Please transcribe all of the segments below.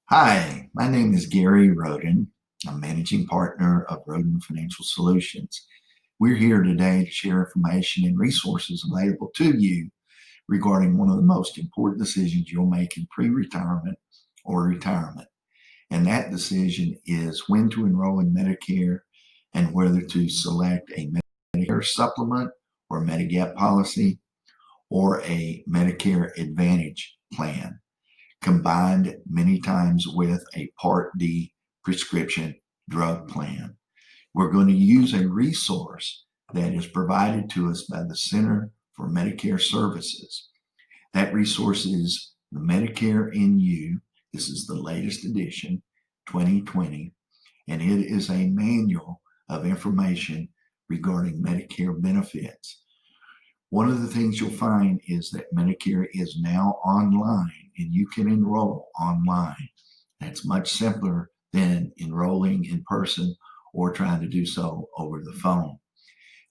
Hi, my name is Gary Roden. I'm managing partner of Roden Financial Solutions. We're here today to share information and resources available to you regarding one of the most important decisions you'll make in pre-retirement or retirement. And that decision is when to enroll in Medicare and whether to select a Medicare Supplement or Medigap policy or a Medicare Advantage plan, combined many times with a Part D prescription drug plan. We're going to use a resource that is provided to us by the Center for Medicare Services. That resource is the Medicare in You. This is the latest edition, 2020, and it is a manual of information regarding Medicare benefits. One of the things you'll find is that Medicare is now online and you can enroll online. That's much simpler than enrolling in person or trying to do so over the phone.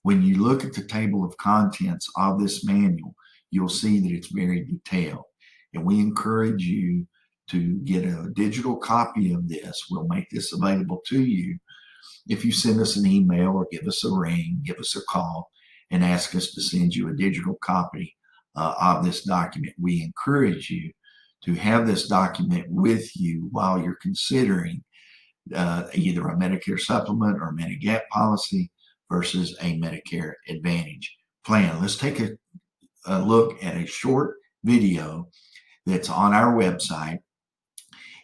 When you look at the table of contents of this manual, you'll see that it's very detailed. And we encourage you to get a digital copy of this. We'll make this available to you if you send us an email or give us a ring, give us a call, and ask us to send you a digital copy of this document. We encourage you to have this document with you while you're considering either a Medicare Supplement or Medigap policy versus a Medicare Advantage plan. Let's take a look at a short video that's on our website,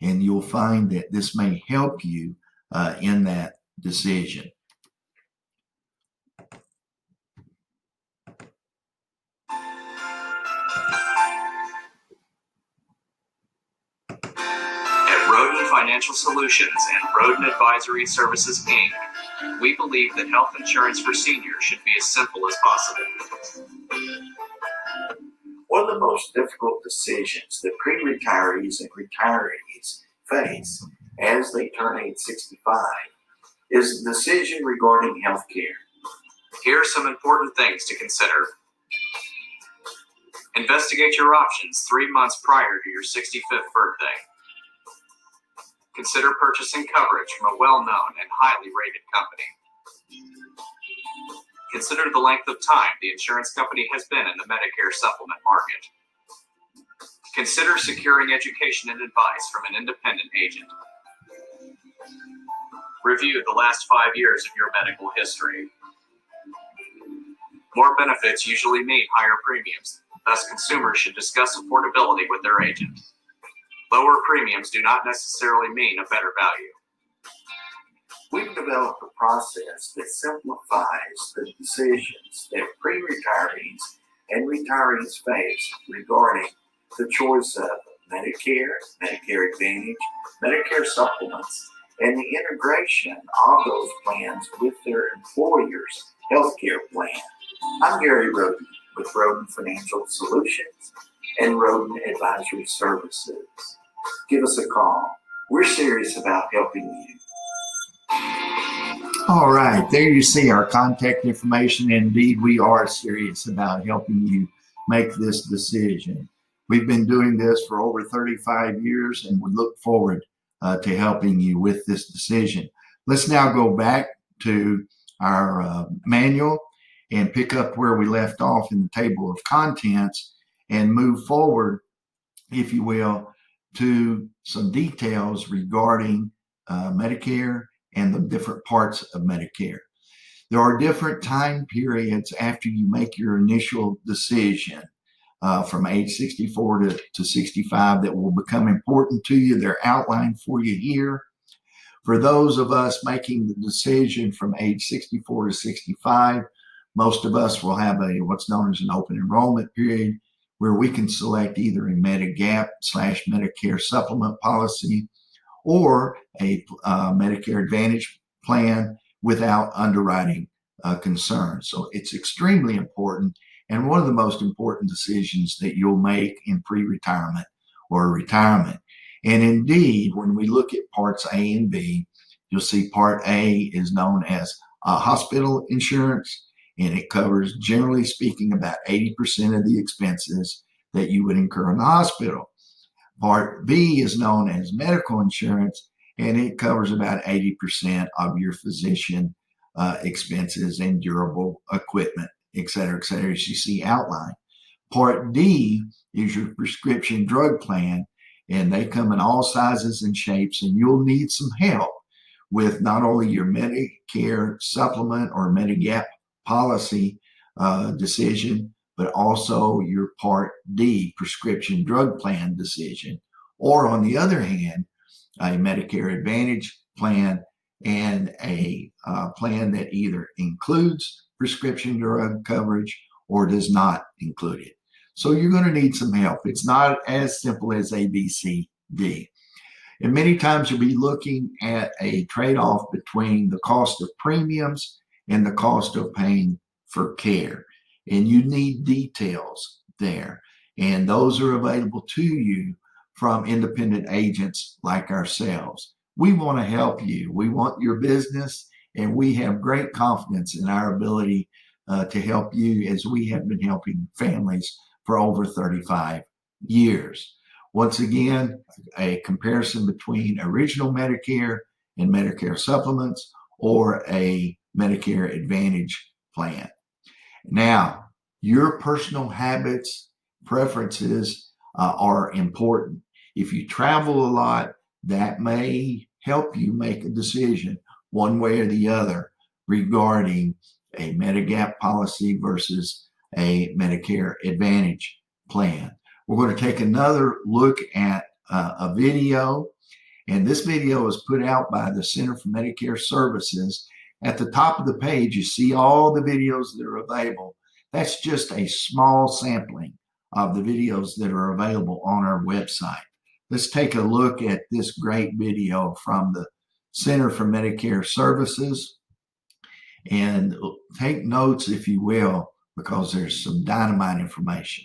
and you'll find that this may help you in that decision. At Roden Financial Solutions and Roden Advisory Services, Inc., we believe that health insurance for seniors should be as simple as possible. One of the most difficult decisions that pre-retirees and retirees face as they turn age 65 is the decision regarding health care. Here are some important things to consider. Investigate your options 3 months prior to your 65th birthday. Consider purchasing coverage from a well-known and highly rated company. Consider the length of time the insurance company has been in the Medicare Supplement market. Consider securing education and advice from an independent agent. Review the last 5 years of your medical history. More benefits usually mean higher premiums, thus consumers should discuss affordability with their agent. Lower premiums do not necessarily mean a better value. We've developed a process that simplifies the decisions that pre-retirees and retirees face regarding the choice of Medicare, Medicare Advantage, Medicare Supplements, and the integration of those plans with their employer's healthcare plan. I'm Gary Roden with Roden Financial Solutions and Roden Advisory Services. Give us a call. We're serious about helping you. All right, there you see our contact information. Indeed, we are serious about helping you make this decision. We've been doing this for over 35 years, and we look forward to helping you with this decision. Let's now go back to our manual and pick up where we left off in the table of contents and move forward, if you will, to some details regarding Medicare and the different parts of Medicare. There are different time periods after you make your initial decision from age 64 to 65 that will become important to you. They're outlined for you here. For those of us making the decision from age 64 to 65, most of us will have what's known as an open enrollment period where we can select either a Medigap / Medicare Supplement policy or a Medicare Advantage plan without underwriting concerns. So it's extremely important and one of the most important decisions that you'll make in pre-retirement or retirement. And indeed, when we look at parts A and B, you'll see part A is known as hospital insurance, and it covers, generally speaking, about 80% of the expenses that you would incur in the hospital. Part B is known as medical insurance, and it covers about 80% of your physician expenses and durable equipment, et cetera, as you see outlined. Part D is your prescription drug plan, and they come in all sizes and shapes, and you'll need some help with not only your Medicare supplement or Medigap policy decision, but also your Part D prescription drug plan decision. Or on the other hand, a Medicare Advantage plan and a plan that either includes prescription drug coverage or does not include it. So you're going to need some help. It's not as simple as A, B, C, D. And many times you'll be looking at a trade-off between the cost of premiums and the cost of paying for care. And you need details there. And those are available to you from independent agents like ourselves. We want to help you. We want your business, and we have great confidence in our ability to help you, as we have been helping families for over 35 years. Once again, a comparison between original Medicare and Medicare supplements or a Medicare Advantage plan. Now, your personal habits, preferences are important. If you travel a lot, that may help you make a decision one way or the other regarding a Medigap policy versus a Medicare Advantage plan. We're going to take another look at a video, and this video is put out by the Center for Medicare Services. At the top of the page, you see all the videos that are available. That's just a small sampling of the videos that are available on our website. Let's take a look at this great video from the Center for Medicare Services, and take notes, if you will, because there's some dynamite information.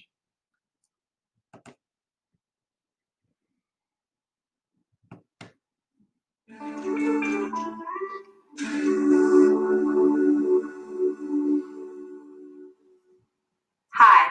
Hi,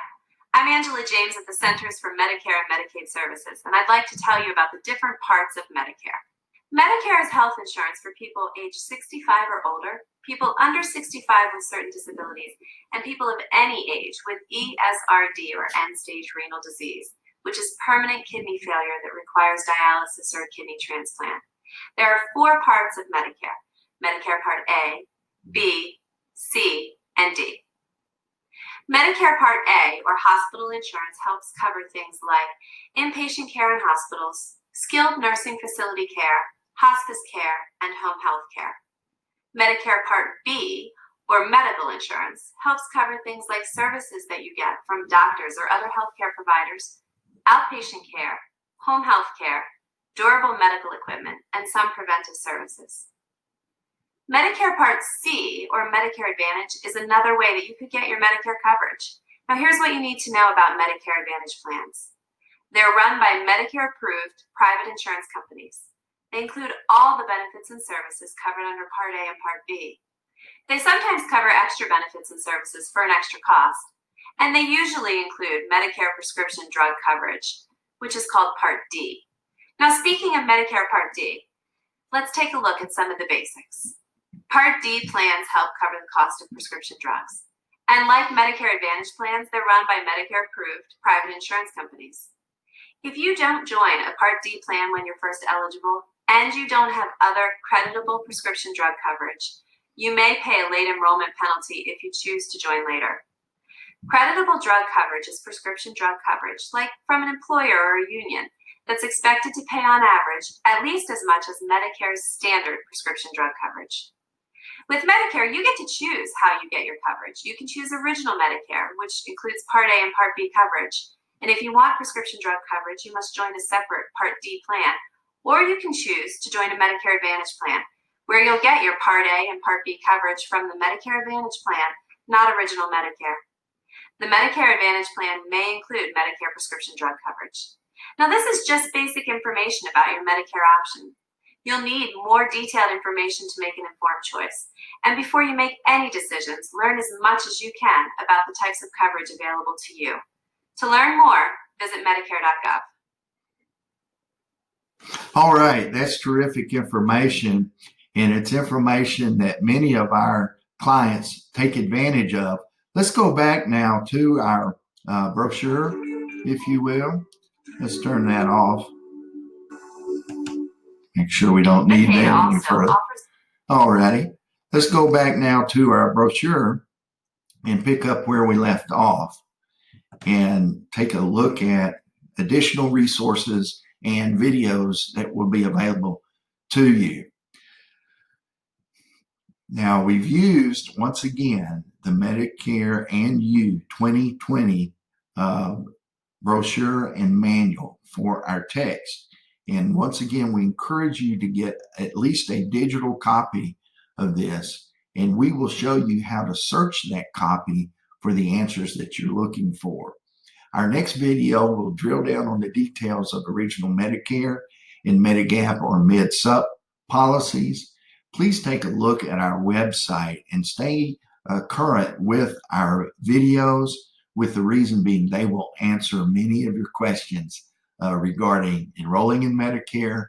I'm Angela James at the Centers for Medicare and Medicaid Services, and I'd like to tell you about the different parts of Medicare. Medicare is health insurance for people age 65 or older, people under 65 with certain disabilities, and people of any age with ESRD or end-stage renal disease, which is permanent kidney failure that requires dialysis or a kidney transplant. There are 4 parts of Medicare: Medicare Part A, B, C, and D. Medicare Part A, or hospital insurance, helps cover things like inpatient care in hospitals, skilled nursing facility care, hospice care, and home health care. Medicare Part B, or medical insurance, helps cover things like services that you get from doctors or other healthcare providers, outpatient care, home health care, durable medical equipment, and some preventive services. Medicare Part C, or Medicare Advantage, is another way that you could get your Medicare coverage. Now, here's what you need to know about Medicare Advantage plans. They're run by Medicare-approved private insurance companies. They include all the benefits and services covered under Part A and Part B. They sometimes cover extra benefits and services for an extra cost, and they usually include Medicare prescription drug coverage, which is called Part D. Now, speaking of Medicare Part D, let's take a look at some of the basics. Part D plans help cover the cost of prescription drugs. And like Medicare Advantage plans, they're run by Medicare-approved private insurance companies. If you don't join a Part D plan when you're first eligible, and you don't have other creditable prescription drug coverage, you may pay a late enrollment penalty if you choose to join later. Creditable drug coverage is prescription drug coverage, like from an employer or a union, that's expected to pay on average at least as much as Medicare's standard prescription drug coverage. With Medicare, you get to choose how you get your coverage. You can choose Original Medicare, which includes Part A and Part B coverage. And if you want prescription drug coverage, you must join a separate Part D plan. Or you can choose to join a Medicare Advantage plan, where you'll get your Part A and Part B coverage from the Medicare Advantage plan, not Original Medicare. The Medicare Advantage plan may include Medicare prescription drug coverage. Now, this is just basic information about your Medicare option. You'll need more detailed information to make an informed choice. And before you make any decisions, learn as much as you can about the types of coverage available to you. To learn more, visit Medicare.gov. All right, that's terrific information, and it's information that many of our clients take advantage of. Let's go back now to our brochure, if you will. Let's turn that off. Make sure we don't need Medicaid that any also further. offers. All righty. Let's go back now to our brochure and pick up where we left off and take a look at additional resources and videos that will be available to you. Now, we've used, once again, the Medicare and You 2020 brochure and manual for our text. And once again, we encourage you to get at least a digital copy of this, and we will show you how to search that copy for the answers that you're looking for. Our next video will drill down on the details of original Medicare and Medigap or MedSup policies. Please take a look at our website and stay current with our videos, with the reason being they will answer many of your questions regarding enrolling in Medicare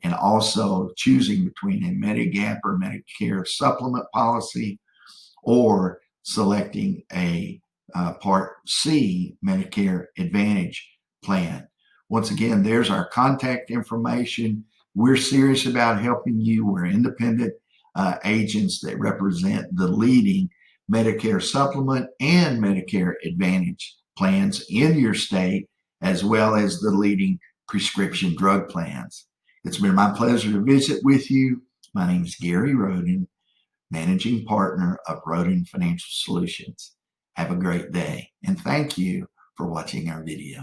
and also choosing between a Medigap or Medicare Supplement policy or selecting a Part C Medicare Advantage plan. Once again, there's our contact information. We're serious about helping you. We're independent agents that represent the leading Medicare Supplement and Medicare Advantage plans in your state, as well as the leading prescription drug plans. It's been my pleasure to visit with you. My name is Gary Roden, Managing Partner of Roden Financial Solutions. Have a great day, and thank you for watching our video.